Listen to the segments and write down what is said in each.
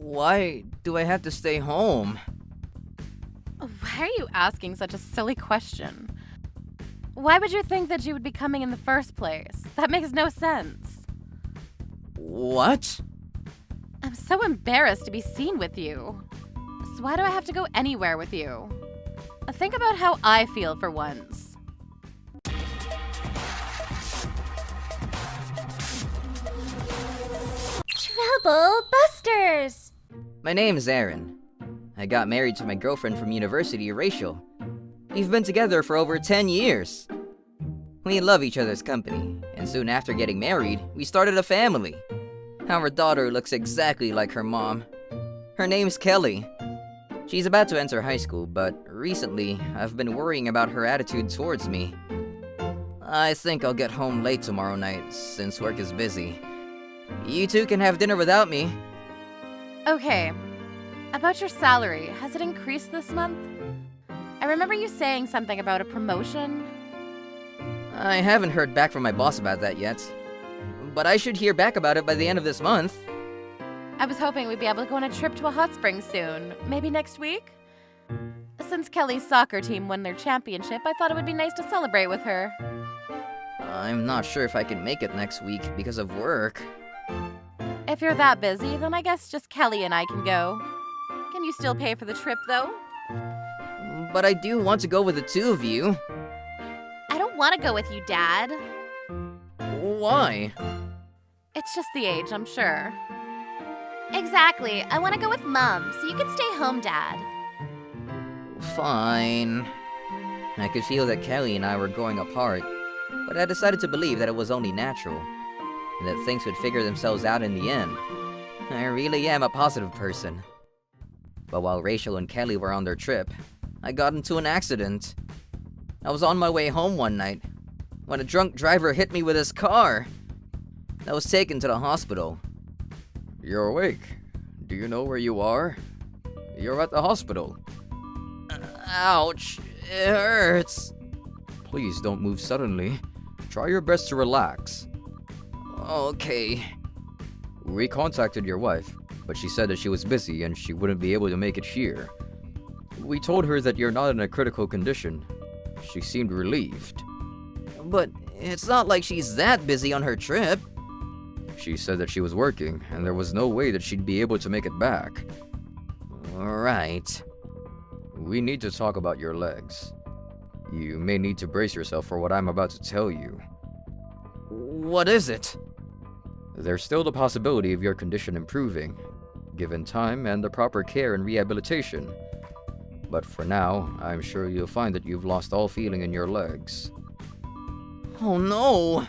Why do I have to stay home? Why are you asking such a silly question? Why would you think that you would be coming in the first place? That makes no sense. What? I'm so embarrassed to be seen with you. So why do I have to go anywhere with you? Think about how I feel for once. Trouble Busters! My name is Aaron. I got married to my girlfriend from university, Rachel. We've been together for over 10 years. We love each other's company, and soon after getting married, we started a family. Our daughter looks exactly like her mom. Her name's Kelly. She's about to enter high school, but recently, I've been worrying about her attitude towards me. I think I'll get home late tomorrow night, since work is busy. You two can have dinner without me. Okay, about your salary, has it increased this month? I remember you saying something about a promotion. I haven't heard back from my boss about that yet, but I should hear back about it by the end of this month. I was hoping we'd be able to go on a trip to a hot spring soon, maybe next week? Since Kelly's soccer team won their championship, I thought it would be nice to celebrate with her. I'm not sure if I can make it next week because of work. If you're that busy, then I guess just Kelly and I can go. Can you still pay for the trip, though? But I do want to go with the two of you. I don't want to go with you, Dad. Why? It's just the age, I'm sure. Exactly. I want to go with Mom, so you can stay home, Dad. Fine. I could feel that Kelly and I were growing apart, but I decided to believe that it was only natural, and that things would figure themselves out in the end. I really am a positive person. But while Rachel and Kelly were on their trip, I got into an accident. I was on my way home one night when a drunk driver hit me with his car. I was taken to the hospital. You're awake. Do you know where you are? You're at the hospital. Ouch. It hurts. Please don't move suddenly. Try your best to relax. Okay. We contacted your wife, but she said that she was busy and she wouldn't be able to make it here. We told her that you're not in a critical condition. She seemed relieved. But it's not like she's that busy on her trip. She said that she was working, and there was no way that she'd be able to make it back. Alright. We need to talk about your legs. You may need to brace yourself for what I'm about to tell you. What is it? There's still the possibility of your condition improving, given time and the proper care and rehabilitation. But for now, I'm sure you'll find that you've lost all feeling in your legs. Oh no!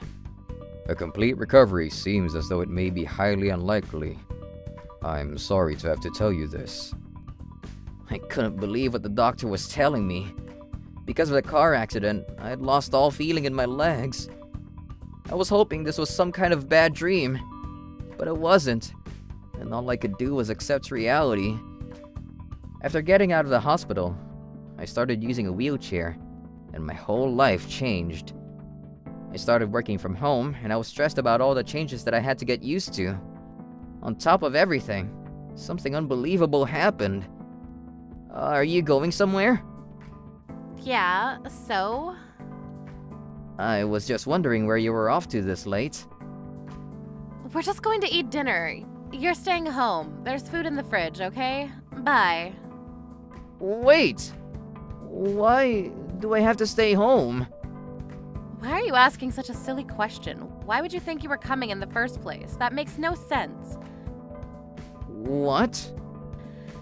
A complete recovery seems as though it may be highly unlikely. I'm sorry to have to tell you this. I couldn't believe what the doctor was telling me. Because of the car accident, I had lost all feeling in my legs. I was hoping this was some kind of bad dream, but it wasn't, and all I could do was accept reality. After getting out of the hospital, I started using a wheelchair, and my whole life changed. I started working from home, and I was stressed about all the changes that I had to get used to. On top of everything, something unbelievable happened. Are you going somewhere? Yeah, so? I was just wondering where you were off to this late. We're just going to eat dinner. You're staying home. There's food in the fridge, okay? Bye. Wait! Why do I have to stay home? Why are you asking such a silly question? Why would you think you were coming in the first place? That makes no sense. What?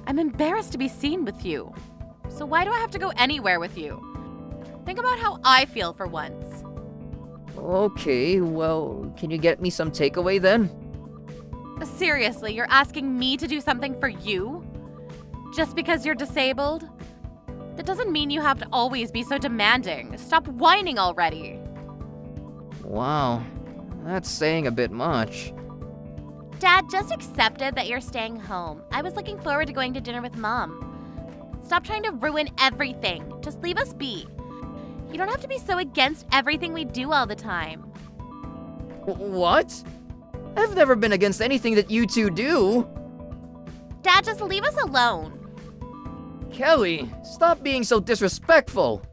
I'm embarrassed to be seen with you. So why do I have to go anywhere with you? Think about how I feel for once. Okay, well, can you get me some takeaway then? Seriously, you're asking me to do something for you? Just because you're disabled? That doesn't mean you have to always be so demanding. Stop whining already. Wow, that's saying a bit much. Dad, just accepted that you're staying home. I was looking forward to going to dinner with Mom. Stop trying to ruin everything. Just leave us be. You don't have to be so against everything we do all the time. What? I've never been against anything that you two do. Dad, just leave us alone. Kelly, stop being so disrespectful.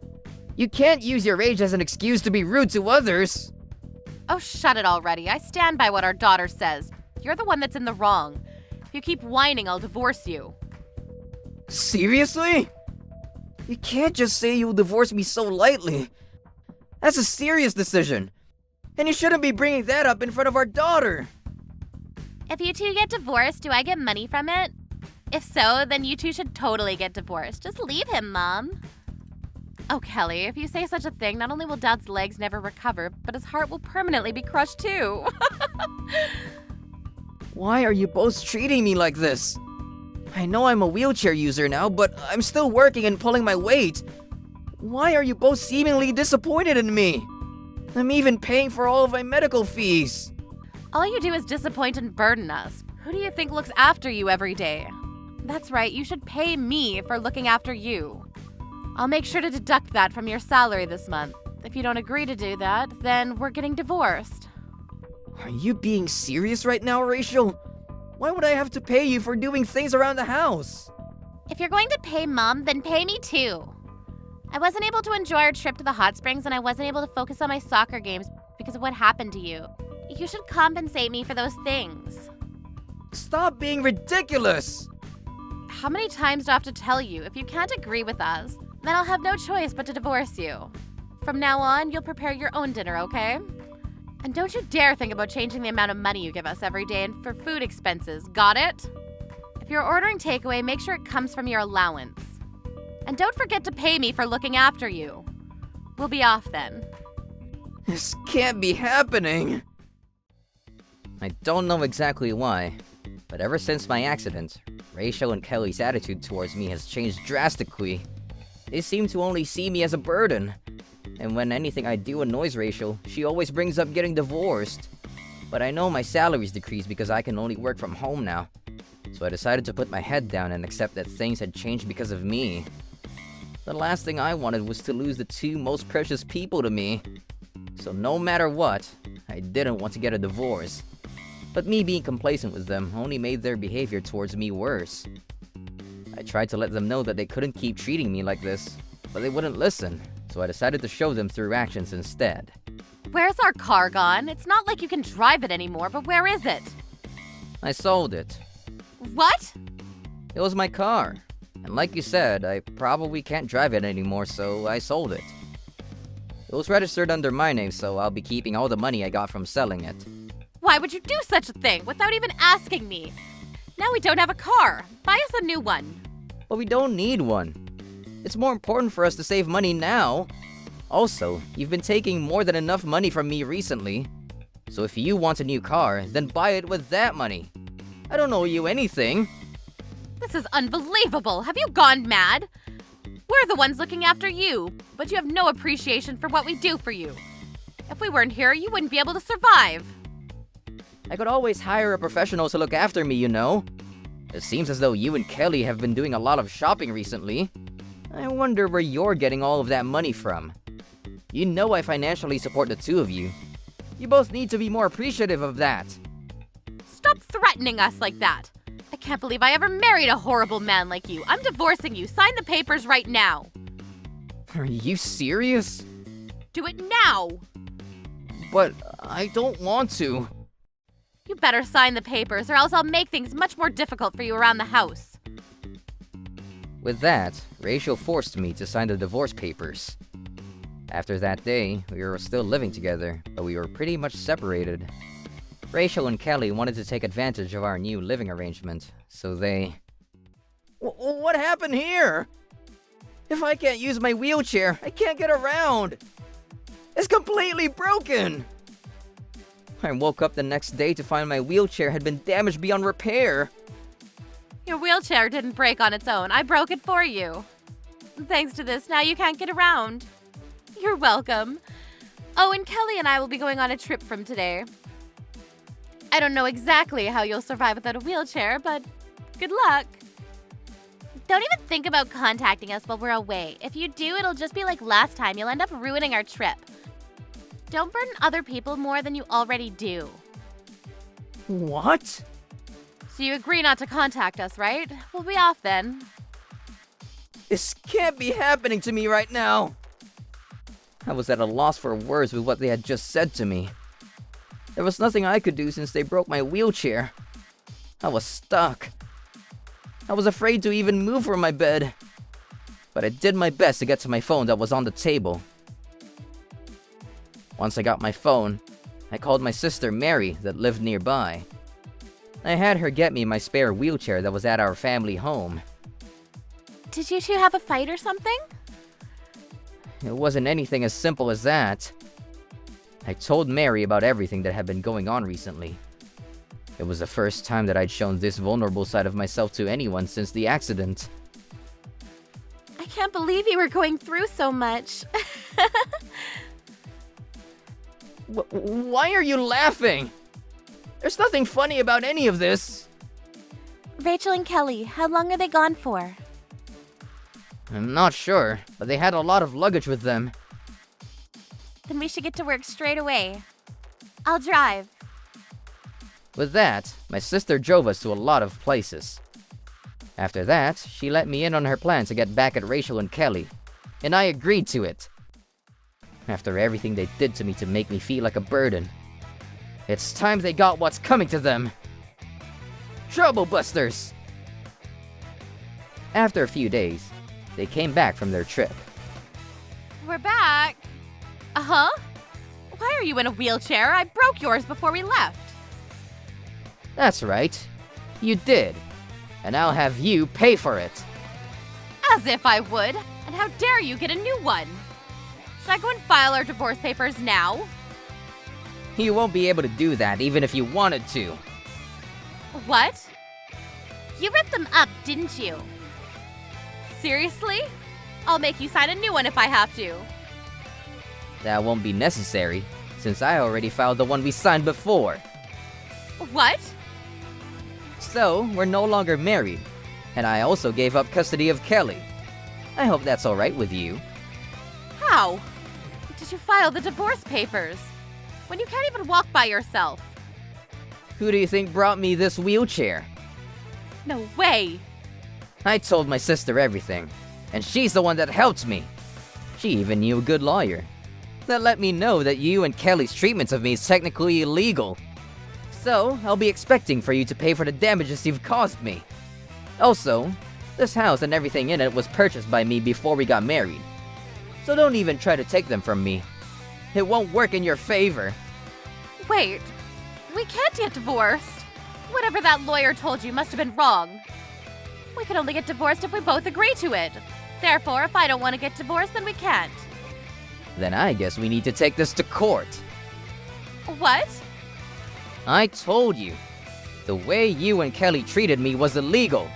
You can't use your age as an excuse to be rude to others. Oh, shut it already. I stand by what our daughter says. You're the one that's in the wrong. If you keep whining, I'll divorce you. Seriously? You can't just say you'll divorce me so lightly. That's a serious decision. And you shouldn't be bringing that up in front of our daughter. If you two get divorced, do I get money from it? If so, then you two should totally get divorced. Just leave him, Mom. Oh, Kelly, if you say such a thing, not only will Dad's legs never recover, but his heart will permanently be crushed too. Why are you both treating me like this? I know I'm a wheelchair user now, but I'm still working and pulling my weight. Why are you both seemingly disappointed in me? I'm even paying for all of my medical fees. All you do is disappoint and burden us. Who do you think looks after you every day? That's right, you should pay me for looking after you. I'll make sure to deduct that from your salary this month. If you don't agree to do that, then we're getting divorced. Are you being serious right now, Rachel? Why would I have to pay you for doing things around the house? If you're going to pay Mom, then pay me too. I wasn't able to enjoy our trip to the hot springs, and I wasn't able to focus on my soccer games because of what happened to you. You should compensate me for those things. Stop being ridiculous! How many times do I have to tell you? If you can't agree with us, then I'll have no choice but to divorce you. From now on, you'll prepare your own dinner, okay? And don't you dare think about changing the amount of money you give us every day and for food expenses, got it? If you're ordering takeaway, make sure it comes from your allowance. And don't forget to pay me for looking after you. We'll be off then. This can't be happening. I don't know exactly why, but ever since my accident, Rachel and Kelly's attitude towards me has changed drastically. They seem to only see me as a burden. And when anything I do annoys Rachel, she always brings up getting divorced. But I know my salary's decreased because I can only work from home now. So I decided to put my head down and accept that things had changed because of me. The last thing I wanted was to lose the two most precious people to me. So no matter what, I didn't want to get a divorce. But me being complacent with them only made their behavior towards me worse. I tried to let them know that they couldn't keep treating me like this, but they wouldn't listen, so I decided to show them through actions instead. Where's our car gone? It's not like you can drive it anymore, but where is it? I sold it. What? It was my car. And like you said, I probably can't drive it anymore, so I sold it. It was registered under my name, so I'll be keeping all the money I got from selling it. Why would you do such a thing without even asking me? Now we don't have a car. Buy us a new one. But we don't need one. It's more important for us to save money now. Also, you've been taking more than enough money from me recently. So if you want a new car, then buy it with that money. I don't owe you anything. This is unbelievable. Have you gone mad? We're the ones looking after you, but you have no appreciation for what we do for you. If we weren't here, you wouldn't be able to survive. I could always hire a professional to look after me, you know. It seems as though you and Kelly have been doing a lot of shopping recently. I wonder where you're getting all of that money from. You know I financially support the two of you. You both need to be more appreciative of that. Stop threatening us like that. I can't believe I ever married a horrible man like you. I'm divorcing you. Sign the papers right now. Are you serious? Do it now. But I don't want to. You better sign the papers or else I'll make things much more difficult for you around the house. With that, Rachel forced me to sign the divorce papers. After that day, we were still living together, but we were pretty much separated. Rachel and Kelly wanted to take advantage of our new living arrangement, so they... What happened here? If I can't use my wheelchair, I can't get around! It's completely broken! I woke up the next day to find my wheelchair had been damaged beyond repair. Your wheelchair didn't break on its own. I broke it for you. Thanks to this, now you can't get around. You're welcome. Oh, and Kelly and I will be going on a trip from today. I don't know exactly how you'll survive without a wheelchair, but good luck. Don't even think about contacting us while we're away. If you do, it'll just be like last time. You'll end up ruining our trip. Don't burden other people more than you already do. What? So you agree not to contact us, right? We'll be off then. This can't be happening to me right now. I was at a loss for words with what they had just said to me. There was nothing I could do since they broke my wheelchair. I was stuck. I was afraid to even move from my bed. But I did my best to get to my phone that was on the table. Once I got my phone, I called my sister Mary that lived nearby. I had her get me my spare wheelchair that was at our family home. Did you two have a fight or something? It wasn't anything as simple as that. I told Mary about everything that had been going on recently. It was the first time that I'd shown this vulnerable side of myself to anyone since the accident. I can't believe you were going through so much. Why are you laughing? There's nothing funny about any of this. Rachel and Kelly, how long are they gone for? I'm not sure, but they had a lot of luggage with them. Then we should get to work straight away. I'll drive. With that, my sister drove us to a lot of places. After that, she let me in on her plan to get back at Rachel and Kelly, and I agreed to it. After everything they did to me to make me feel like a burden, it's time they got what's coming to them. Trouble Busters! After a few days, they came back from their trip. We're back. Uh-huh. Why are you in a wheelchair? I broke yours before we left. That's right. You did. And I'll have you pay for it. As if I would. And how dare you get a new one? Should I go and file our divorce papers now? You won't be able to do that even if you wanted to. What? You ripped them up, didn't you? Seriously? I'll make you sign a new one if I have to. That won't be necessary, since I already filed the one we signed before. What? So, we're no longer married, and I also gave up custody of Kelly. I hope that's alright with you. How? Did you file the divorce papers? When you can't even walk by yourself. Who do you think brought me this wheelchair? No way. I told my sister everything, and she's the one that helped me. She even knew a good lawyer that let me know that you and Kelly's treatment of me is technically illegal. So, I'll be expecting for you to pay for the damages you've caused me. Also, this house and everything in it was purchased by me before we got married. So don't even try to take them from me. It won't work in your favor. Wait, we can't get divorced. Whatever that lawyer told you must have been wrong. We can only get divorced if we both agree to it. Therefore, if I don't want to get divorced, then we can't. Then I guess we need to take this to court. What? I told you. The way you and Kelly treated me was illegal.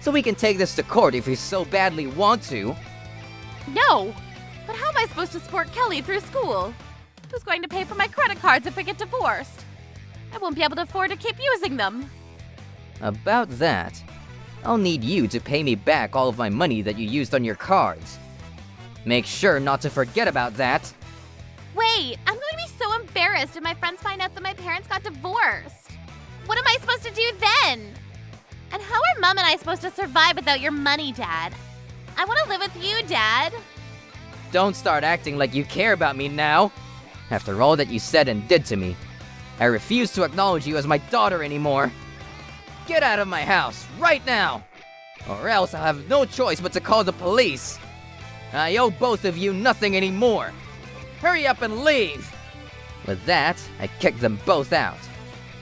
So we can take this to court if you so badly want to. No! But how am I supposed to support Kelly through school? Who's going to pay for my credit cards if we get divorced? I won't be able to afford to keep using them. About that, I'll need you to pay me back all of my money that you used on your cards. Make sure not to forget about that. Wait, I'm going to be so embarrassed if my friends find out that my parents got divorced. What am I supposed to do then? And how are Mom and I supposed to survive without your money, Dad? I want to live with you, Dad. Don't start acting like you care about me now. After all that you said and did to me, I refuse to acknowledge you as my daughter anymore. Get out of my house, right now! Or else I'll have no choice but to call the police. I owe both of you nothing anymore. Hurry up and leave! With that, I kicked them both out.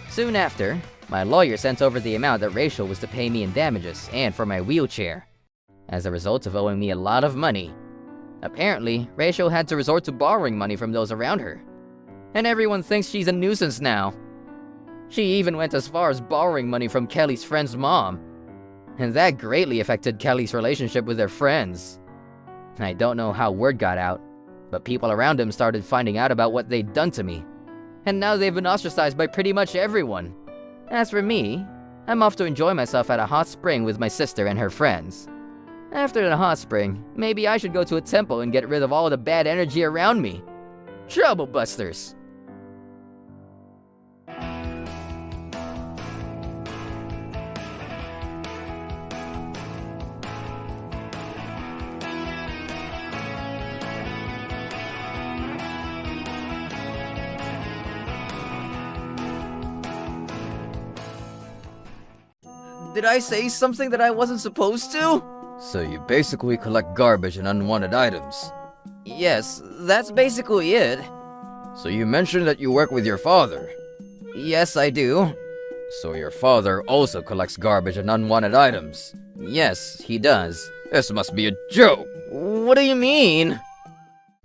Soon after, my lawyer sent over the amount that Rachel was to pay me in damages and for my wheelchair, as a result of owing me a lot of money. Apparently, Rachel had to resort to borrowing money from those around her, and everyone thinks she's a nuisance now. She even went as far as borrowing money from Kelly's friend's mom, and that greatly affected Kelly's relationship with her friends. I don't know how word got out, but people around him started finding out about what they'd done to me, and now they've been ostracized by pretty much everyone. As for me, I'm off to enjoy myself at a hot spring with my sister and her friends. After the hot spring, maybe I should go to a temple and get rid of all the bad energy around me. Trouble Busters! Did I say something that I wasn't supposed to? So you basically collect garbage and unwanted items? Yes, that's basically it. So you mentioned that you work with your father? Yes, I do. So your father also collects garbage and unwanted items? Yes, he does. This must be a joke. What do you mean?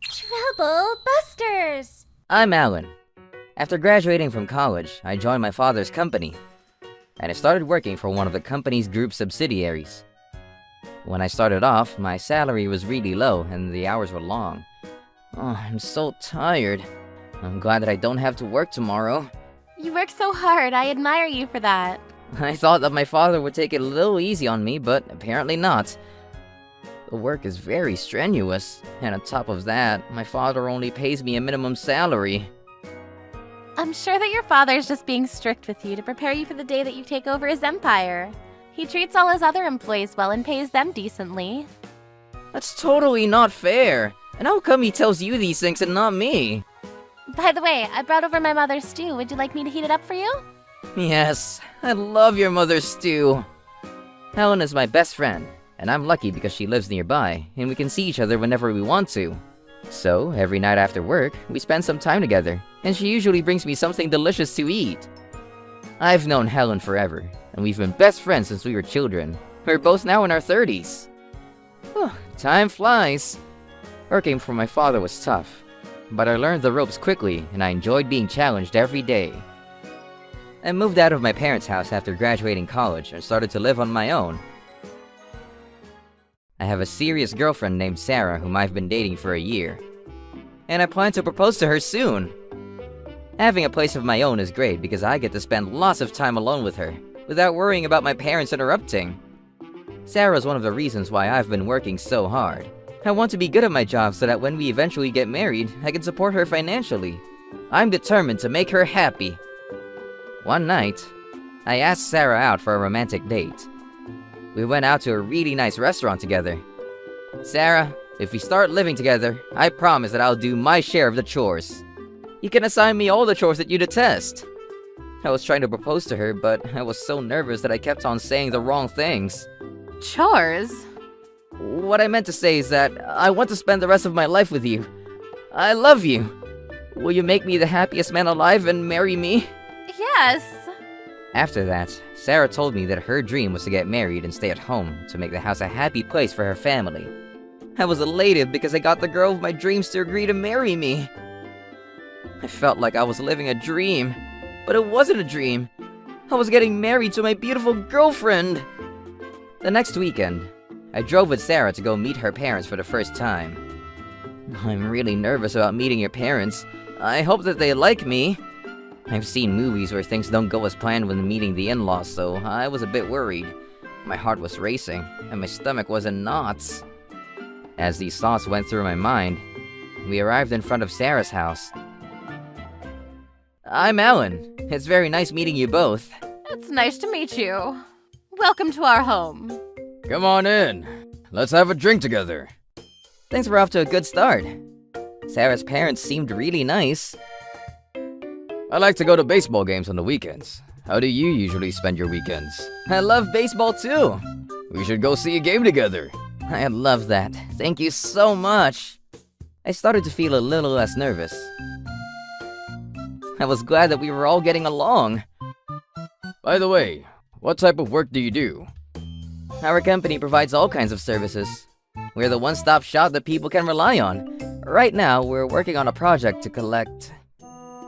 Trouble Busters! I'm Alan. After graduating from college, I joined my father's company, and I started working for one of the company's group subsidiaries. When I started off, my salary was really low and the hours were long. Oh, I'm so tired. I'm glad that I don't have to work tomorrow. You work so hard. I admire you for that. I thought that my father would take it a little easy on me, but apparently not. The work is very strenuous, and on top of that, my father only pays me a minimum salary. I'm sure that your father's just being strict with you to prepare you for the day that you take over his empire. He treats all his other employees well and pays them decently. That's totally not fair. And how come he tells you these things and not me? By the way, I brought over my mother's stew. Would you like me to heat it up for you? Yes, I love your mother's stew. Helen is my best friend, and I'm lucky because she lives nearby, and we can see each other whenever we want to. So, every night after work, we spend some time together, and she usually brings me something delicious to eat. I've known Helen forever, and we've been best friends since we were children. We're both now in our 30s. Time flies. Working for my father was tough, but I learned the ropes quickly, and I enjoyed being challenged every day. I moved out of my parents' house after graduating college and started to live on my own. I have a serious girlfriend named Sarah whom I've been dating for a year, and I plan to propose to her soon. Having a place of my own is great because I get to spend lots of time alone with her, without worrying about my parents interrupting. Sarah is one of the reasons why I've been working so hard. I want to be good at my job so that when we eventually get married, I can support her financially. I'm determined to make her happy. One night, I asked Sarah out for a romantic date. We went out to a really nice restaurant together. Sarah, if we start living together, I promise that I'll do my share of the chores. You can assign me all the chores that you detest. I was trying to propose to her, but I was so nervous that I kept on saying the wrong things. Chores? What I meant to say is that I want to spend the rest of my life with you. I love you. Will you make me the happiest man alive and marry me? Yes. After that, Sarah told me that her dream was to get married and stay at home to make the house a happy place for her family. I was elated because I got the girl of my dreams to agree to marry me. I felt like I was living a dream, but it wasn't a dream. I was getting married to my beautiful girlfriend. The next weekend, I drove with Sarah to go meet her parents for the first time. I'm really nervous about meeting your parents. I hope that they like me. I've seen movies where things don't go as planned when meeting the in-laws, so I was a bit worried. My heart was racing, and my stomach was in knots. As these thoughts went through my mind, we arrived in front of Sarah's house. I'm Alan. It's very nice meeting you both. It's nice to meet you. Welcome to our home. Come on in. Let's have a drink together. Things were off to a good start. Sarah's parents seemed really nice. I like to go to baseball games on the weekends. How do you usually spend your weekends? I love baseball too. We should go see a game together. I love that. Thank you so much. I started to feel a little less nervous. I was glad that we were all getting along. By the way, what type of work do you do? Our company provides all kinds of services. We're the one-stop shop that people can rely on. Right now, we're working on a project to collect...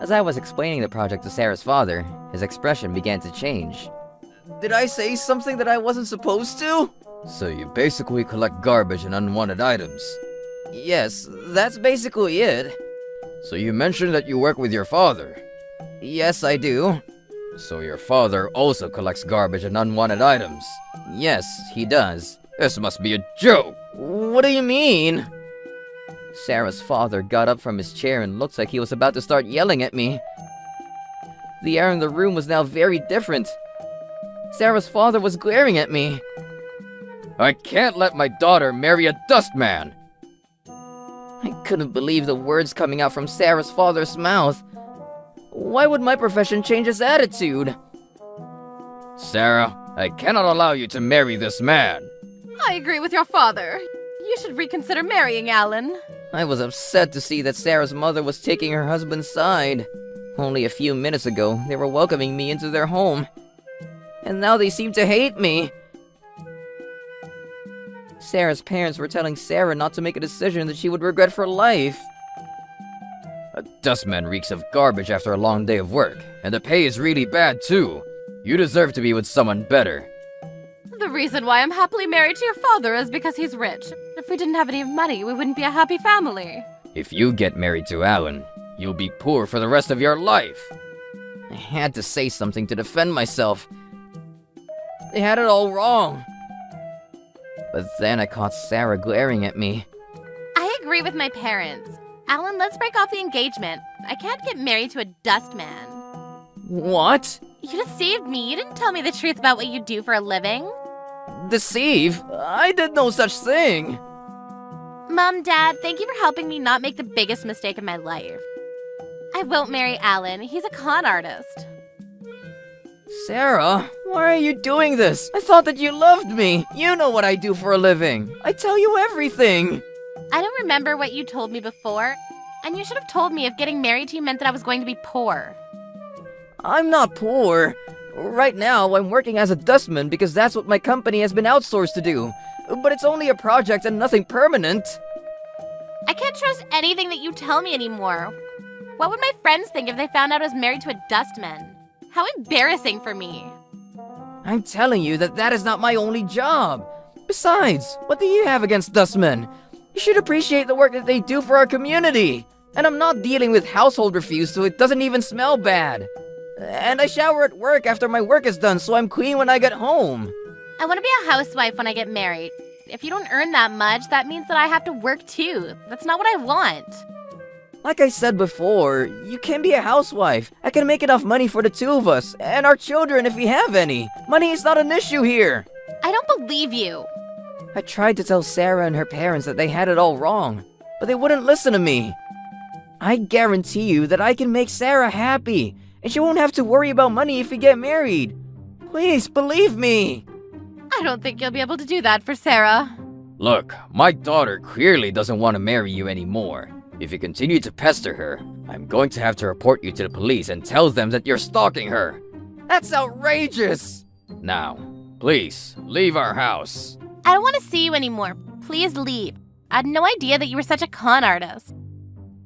As I was explaining the project to Sarah's father, his expression began to change. Did I say something that I wasn't supposed to? So you basically collect garbage and unwanted items? Yes, that's basically it. So you mentioned that you work with your father? Yes, I do. So your father also collects garbage and unwanted items? Yes, he does. This must be a joke. What do you mean? Sarah's father got up from his chair and looked like he was about to start yelling at me. The air in the room was now very different. Sarah's father was glaring at me. I can't let my daughter marry a dustman! I couldn't believe the words coming out from Sarah's father's mouth. Why would my profession change his attitude? Sarah, I cannot allow you to marry this man. I agree with your father. You should reconsider marrying Alan. I was upset to see that Sarah's mother was taking her husband's side. Only a few minutes ago, they were welcoming me into their home. And now they seem to hate me. Sarah's parents were telling Sarah not to make a decision that she would regret for life. A dustman reeks of garbage after a long day of work, and the pay is really bad too. You deserve to be with someone better. The reason why I'm happily married to your father is because he's rich. If we didn't have any money, we wouldn't be a happy family. If you get married to Alan, you'll be poor for the rest of your life. I had to say something to defend myself. They had it all wrong. But then I caught Sarah glaring at me. I agree with my parents. Alan, let's break off the engagement. I can't get married to a dustman. What? You deceived me. You didn't tell me the truth about what you do for a living. Deceive? I did no such thing. Mom, Dad, thank you for helping me not make the biggest mistake of my life. I won't marry Alan. He's a con artist. Sarah, why are you doing this? I thought that you loved me. You know what I do for a living. I tell you everything. I don't remember what you told me before, and you should have told me if getting married to you meant that I was going to be poor. I'm not poor. Right now, I'm working as a dustman because that's what my company has been outsourced to do. But it's only a project and nothing permanent. I can't trust anything that you tell me anymore. What would my friends think if they found out I was married to a dustman? How embarrassing for me. I'm telling you that that is not my only job. Besides, what do you have against dustmen? You should appreciate the work that they do for our community. And I'm not dealing with household refuse, so it doesn't even smell bad. And I shower at work after my work is done, so I'm clean when I get home. I want to be a housewife when I get married. If you don't earn that much, that means that I have to work too. That's not what I want. Like I said before, you can be a housewife. I can make enough money for the two of us, and our children if we have any. Money is not an issue here. I don't believe you. I tried to tell Sarah and her parents that they had it all wrong, but they wouldn't listen to me. I guarantee you that I can make Sarah happy, and she won't have to worry about money if we get married. Please, believe me. I don't think you'll be able to do that for Sarah. Look, my daughter clearly doesn't want to marry you anymore. If you continue to pester her, I'm going to have to report you to the police and tell them that you're stalking her. That's outrageous. Now, please, leave our house. I don't want to see you anymore. Please leave. I had no idea that you were such a con artist.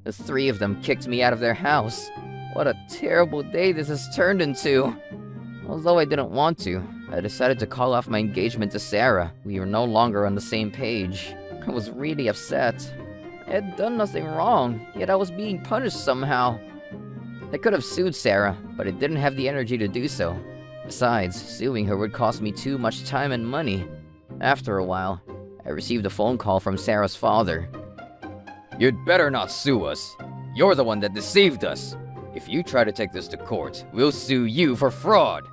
The three of them kicked me out of their house. What a terrible day this has turned into. Although I didn't want to, I decided to call off my engagement to Sarah. We were no longer on the same page. I was really upset. I had done nothing wrong, yet I was being punished somehow. I could have sued Sarah, but I didn't have the energy to do so. Besides, suing her would cost me too much time and money. After a while, I received a phone call from Sarah's father. You'd better not sue us. You're the one that deceived us. If you try to take this to court, we'll sue you for fraud.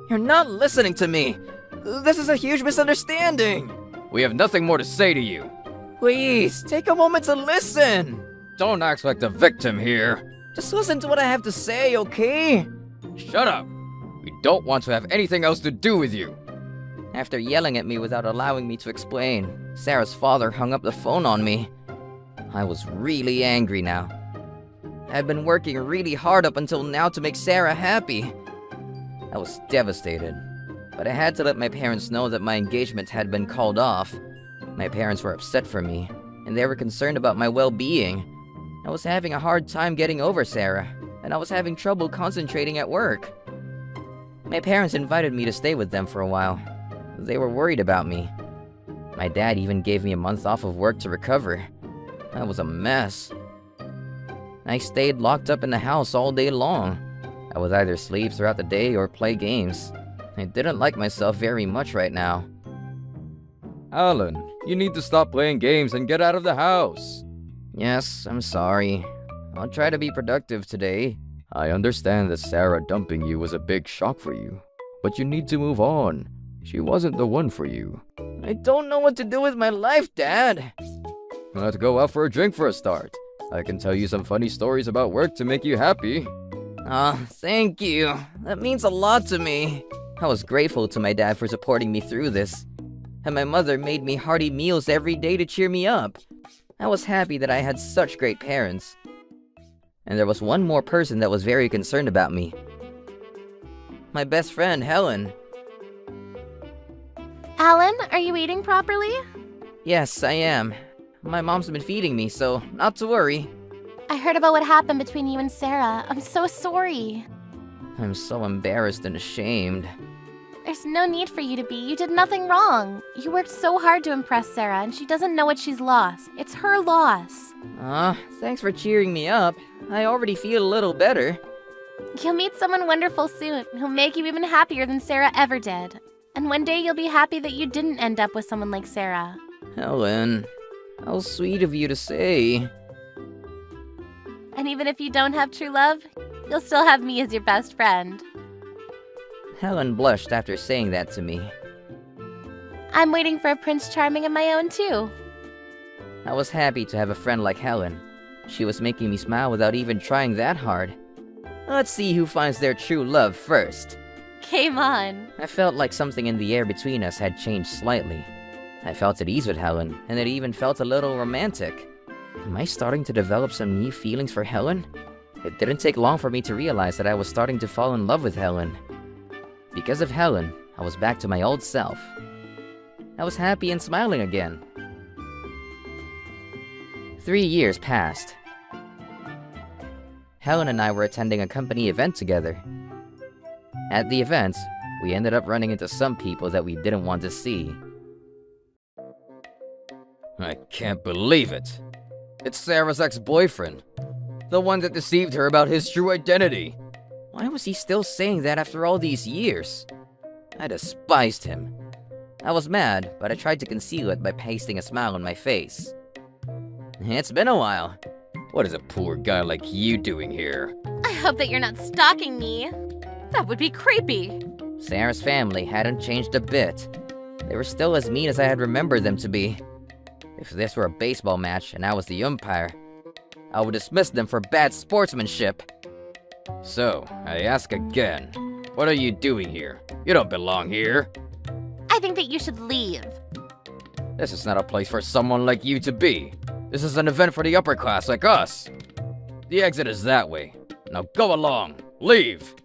You're not listening to me. This is a huge misunderstanding. We have nothing more to say to you. Please, take a moment to listen. Don't act like the victim here. Just listen to what I have to say, okay? Shut up. We don't want to have anything else to do with you. After yelling at me without allowing me to explain, Sarah's father hung up the phone on me. I was really angry now. I had been working really hard up until now to make Sarah happy. I was devastated, but I had to let my parents know that my engagement had been called off. My parents were upset for me, and they were concerned about my well-being. I was having a hard time getting over Sarah, and I was having trouble concentrating at work. My parents invited me to stay with them for a while. They were worried about me. My dad even gave me a month off of work to recover. I was a mess. I stayed locked up in the house all day long. I would either sleep throughout the day or play games. I didn't like myself very much right now. Alan, you need to stop playing games and get out of the house. Yes, I'm sorry. I'll try to be productive today. I understand that Sarah dumping you was a big shock for you, but you need to move on. She wasn't the one for you. I don't know what to do with my life, Dad. Let's go out for a drink for a start. I can tell you some funny stories about work to make you happy. Thank you. That means a lot to me. I was grateful to my dad for supporting me through this, and my mother made me hearty meals every day to cheer me up. I was happy that I had such great parents. And there was one more person that was very concerned about me. My best friend, Helen. Alan, are you eating properly? Yes, I am. My mom's been feeding me, so not to worry. I heard about what happened between you and Sarah. I'm so sorry. I'm so embarrassed and ashamed. There's no need for you to be. You did nothing wrong. You worked so hard to impress Sarah, and she doesn't know what she's lost. It's her loss. Thanks for cheering me up. I already feel a little better. You'll meet someone wonderful soon who'll make you even happier than Sarah ever did. And one day you'll be happy that you didn't end up with someone like Sarah. Helen, how sweet of you to say. And even if you don't have true love, you'll still have me as your best friend. Helen blushed after saying that to me. I'm waiting for a Prince Charming of my own, too. I was happy to have a friend like Helen. She was making me smile without even trying that hard. Let's see who finds their true love first. Game on. I felt like something in the air between us had changed slightly. I felt at ease with Helen, and it even felt a little romantic. Am I starting to develop some new feelings for Helen? It didn't take long for me to realize that I was starting to fall in love with Helen. Because of Helen, I was back to my old self. I was happy and smiling again. 3 years passed. Helen and I were attending a company event together. At the event, we ended up running into some people that we didn't want to see. I can't believe it. It's Sarah's ex-boyfriend. The one that deceived her about his true identity. Why was he still saying that after all these years? I despised him. I was mad, but I tried to conceal it by pasting a smile on my face. It's been a while. What is a poor guy like you doing here? I hope that you're not stalking me. That would be creepy. Sarah's family hadn't changed a bit. They were still as mean as I had remembered them to be. If this were a baseball match and I was the umpire, I would dismiss them for bad sportsmanship. So, I ask again, what are you doing here? You don't belong here. I think that you should leave. This is not a place for someone like you to be. This is an event for the upper class like us. The exit is that way. Now go along. Leave.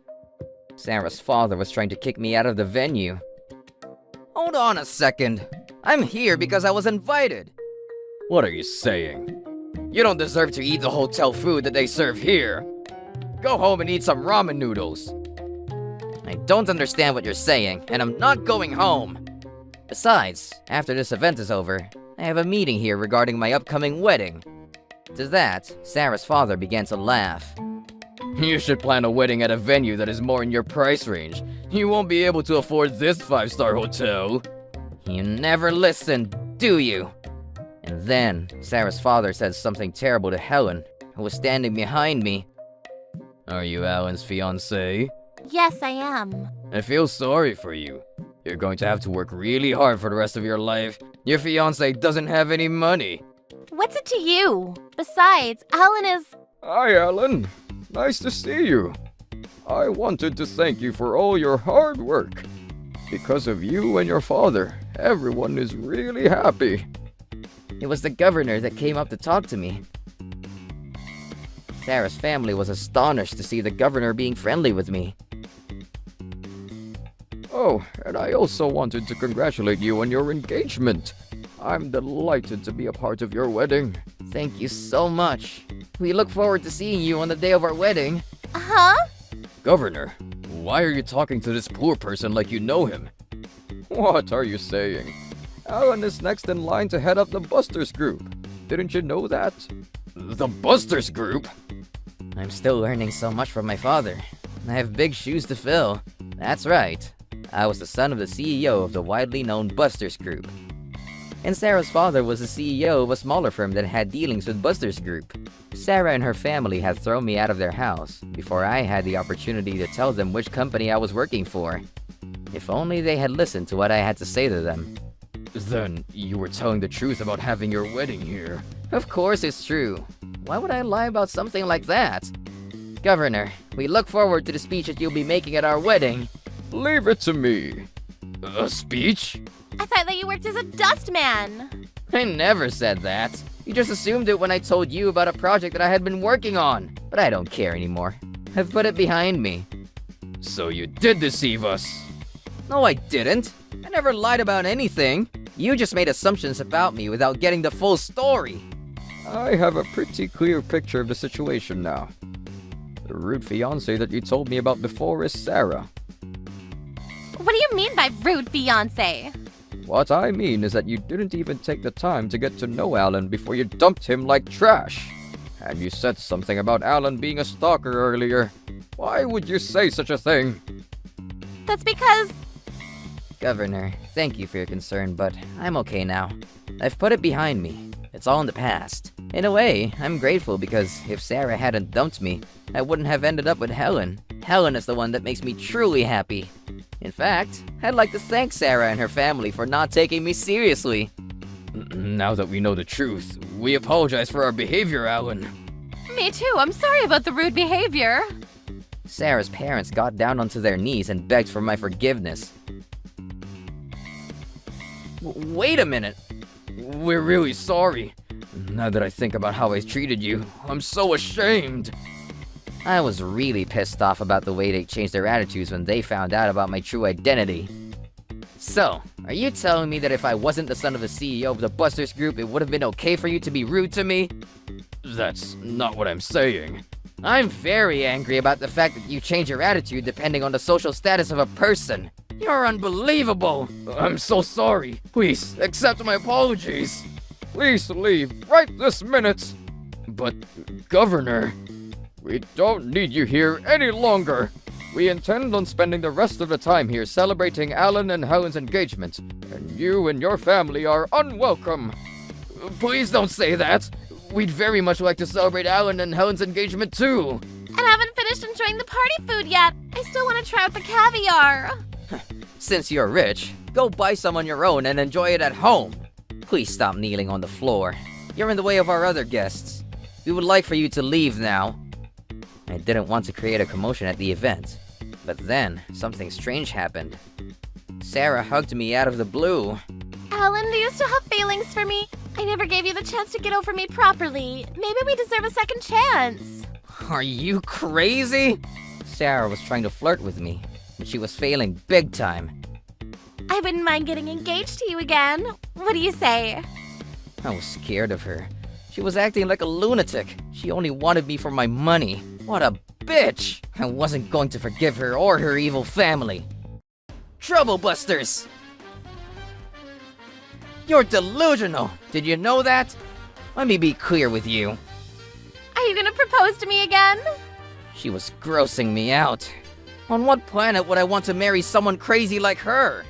Sarah's father was trying to kick me out of the venue. Hold on a second. I'm here because I was invited. What are you saying? You don't deserve to eat the hotel food that they serve here. Go home and eat some ramen noodles. I don't understand what you're saying, and I'm not going home. Besides, after this event is over, I have a meeting here regarding my upcoming wedding. To that, Sarah's father began to laugh. You should plan a wedding at a venue that is more in your price range. You won't be able to afford this 5-star hotel. You never listen, do you? And then, Sarah's father said something terrible to Helen, who was standing behind me. Are you Alan's fiancé? Yes, I am. I feel sorry for you. You're going to have to work really hard for the rest of your life. Your fiancé doesn't have any money. What's it to you? Besides, Alan is... Hi, Alan. Nice to see you. I wanted to thank you for all your hard work. Because of you and your father, everyone is really happy. It was the governor that came up to talk to me. Sarah's family was astonished to see the governor being friendly with me. Oh, and I also wanted to congratulate you on your engagement. I'm delighted to be a part of your wedding. Thank you so much. We look forward to seeing you on the day of our wedding. Huh? Governor, why are you talking to this poor person like you know him? What are you saying? Alan is next in line to head up the Busters group. Didn't you know that? The Busters group? I'm still learning so much from my father. I have big shoes to fill. That's right. I was the son of the CEO of the widely known Busters Group. And Sarah's father was the CEO of a smaller firm that had dealings with Busters Group. Sarah and her family had thrown me out of their house before I had the opportunity to tell them which company I was working for. If only they had listened to what I had to say to them. Then you were telling the truth about having your wedding here. Of course it's true. Why would I lie about something like that? Governor, we look forward to the speech that you'll be making at our wedding. Leave it to me. A speech? I thought that you worked as a dustman. I never said that. You just assumed it when I told you about a project that I had been working on. But I don't care anymore. I've put it behind me. So you did deceive us. No, I didn't. I never lied about anything. You just made assumptions about me without getting the full story. I have a pretty clear picture of the situation now. The rude fiancé that you told me about before is Sarah. What do you mean by rude fiance? What I mean is that you didn't even take the time to get to know Alan before you dumped him like trash. And you said something about Alan being a stalker earlier. Why would you say such a thing? That's because Governor, thank you for your concern, but I'm okay now. I've put it behind me. It's all in the past. In a way, I'm grateful because if Sarah hadn't dumped me, I wouldn't have ended up with Helen. Helen is the one that makes me truly happy. In fact, I'd like to thank Sarah and her family for not taking me seriously. Now that we know the truth, we apologize for our behavior, Alan. Me too. I'm sorry about the rude behavior. Sarah's parents got down onto their knees and begged for my forgiveness. Wait a minute. We're really sorry. Now that I think about how I treated you, I'm so ashamed. I was really pissed off about the way they changed their attitudes when they found out about my true identity. So, are you telling me that if I wasn't the son of the CEO of the Busters Group, it would have been okay for you to be rude to me? That's not what I'm saying. I'm very angry about the fact that you change your attitude depending on the social status of a person. You're unbelievable! I'm so sorry. Please, accept my apologies. Please leave right this minute. But, Governor... We don't need you here any longer. We intend on spending the rest of the time here celebrating Alan and Helen's engagement, and you and your family are unwelcome. Please don't say that. We'd very much like to celebrate Alan and Helen's engagement too. and I haven't finished enjoying the party food yet. I still want to try out the caviar. Since you're rich, go buy some on your own and enjoy it at home. Please stop kneeling on the floor. You're in the way of our other guests. We would like for you to leave now. I didn't want to create a commotion at the event, but then something strange happened. Sarah hugged me out of the blue. Alan, do you still have feelings for me? I never gave you the chance to get over me properly. Maybe we deserve a second chance. Are you crazy? Sarah was trying to flirt with me, but she was failing big time. I wouldn't mind getting engaged to you again. What do you say? I was scared of her. She was acting like a lunatic. She only wanted me for my money. What a bitch! I wasn't going to forgive her or her evil family. Troublebusters! You're delusional! Did you know that? Let me be clear with you. Are you gonna propose to me again? She was grossing me out. On what planet would I want to marry someone crazy like her?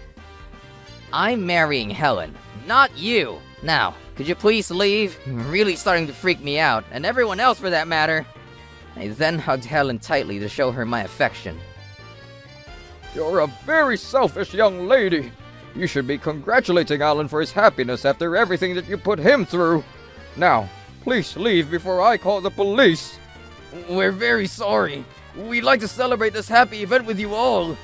I'm marrying Helen, not you. Now, could you please leave? You're really starting to freak me out, and everyone else for that matter. I then hugged Helen tightly to show her my affection. You're a very selfish young lady. You should be congratulating Alan for his happiness after everything that you put him through. Now, please leave before I call the police. We're very sorry. We'd like to celebrate this happy event with you all.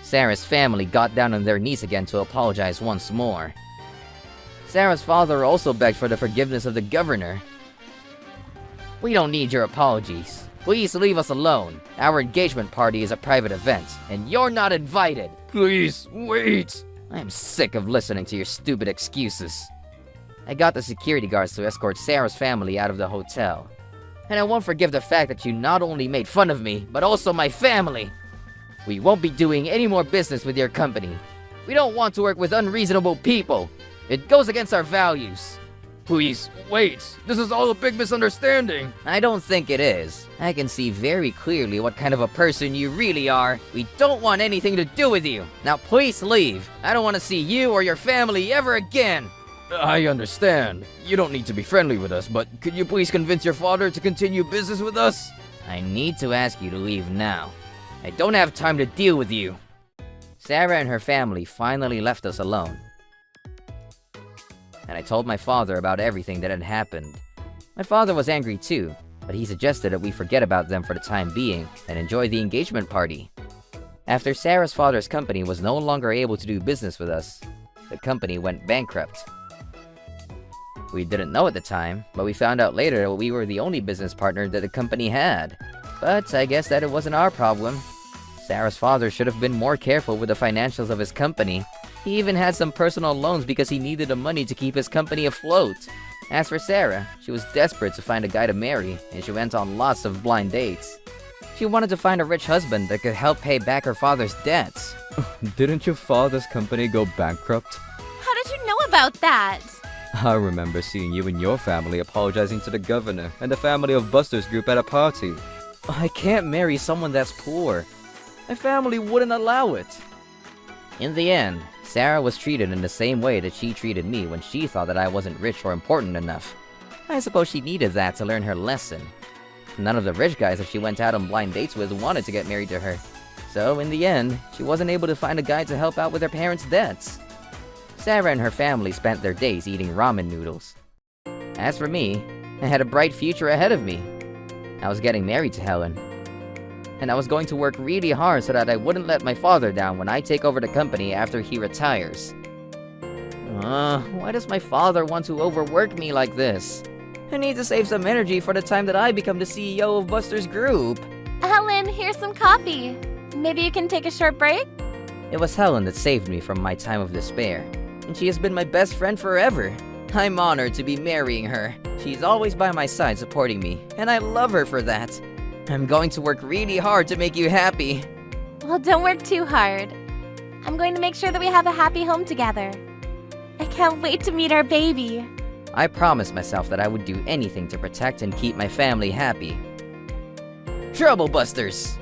Sarah's family got down on their knees again to apologize once more. Sarah's father also begged for the forgiveness of the governor. We don't need your apologies. Please leave us alone. Our engagement party is a private event, and you're not invited. Please, wait. I am sick of listening to your stupid excuses. I got the security guards to escort Sarah's family out of the hotel. And I won't forgive the fact that you not only made fun of me, but also my family. We won't be doing any more business with your company. We don't want to work with unreasonable people. It goes against our values. Please, wait. This is all a big misunderstanding. I don't think it is. I can see very clearly what kind of a person you really are. We don't want anything to do with you. Now please leave. I don't want to see you or your family ever again. I understand. You don't need to be friendly with us, but could you please convince your father to continue business with us? I need to ask you to leave now. I don't have time to deal with you. Sarah and her family finally left us alone. And I told my father about everything that had happened. My father was angry too, but he suggested that we forget about them for the time being and enjoy the engagement party. After Sarah's father's company was no longer able to do business with us, the company went bankrupt. We didn't know at the time, but we found out later that we were the only business partner that the company had. But I guess that it wasn't our problem. Sarah's father should have been more careful with the financials of his company. He even had some personal loans because he needed the money to keep his company afloat. As for Sarah, she was desperate to find a guy to marry, and she went on lots of blind dates. She wanted to find a rich husband that could help pay back her father's debts. Didn't your father's company go bankrupt? How did you know about that? I remember seeing you and your family apologizing to the governor and the family of Buster's group at a party. I can't marry someone that's poor. My family wouldn't allow it. In the end, Sarah was treated in the same way that she treated me when she thought that I wasn't rich or important enough. I suppose she needed that to learn her lesson. None of the rich guys that she went out on blind dates with wanted to get married to her. So in the end, she wasn't able to find a guy to help out with her parents' debts. Sarah and her family spent their days eating ramen noodles. As for me, I had a bright future ahead of me. I was getting married to Helen. And I was going to work really hard so that I wouldn't let my father down when I take over the company after he retires. Why does my father want to overwork me like this? I need to save some energy for the time that I become the CEO of Buster's Group. Helen, here's some coffee. Maybe you can take a short break? It was Helen that saved me from my time of despair, and she has been my best friend forever. I'm honored to be marrying her. She's always by my side supporting me, and I love her for that. I'm going to work really hard to make you happy. Well, don't work too hard. I'm going to make sure that we have a happy home together. I can't wait to meet our baby. I promised myself that I would do anything to protect and keep my family happy. Trouble Busters!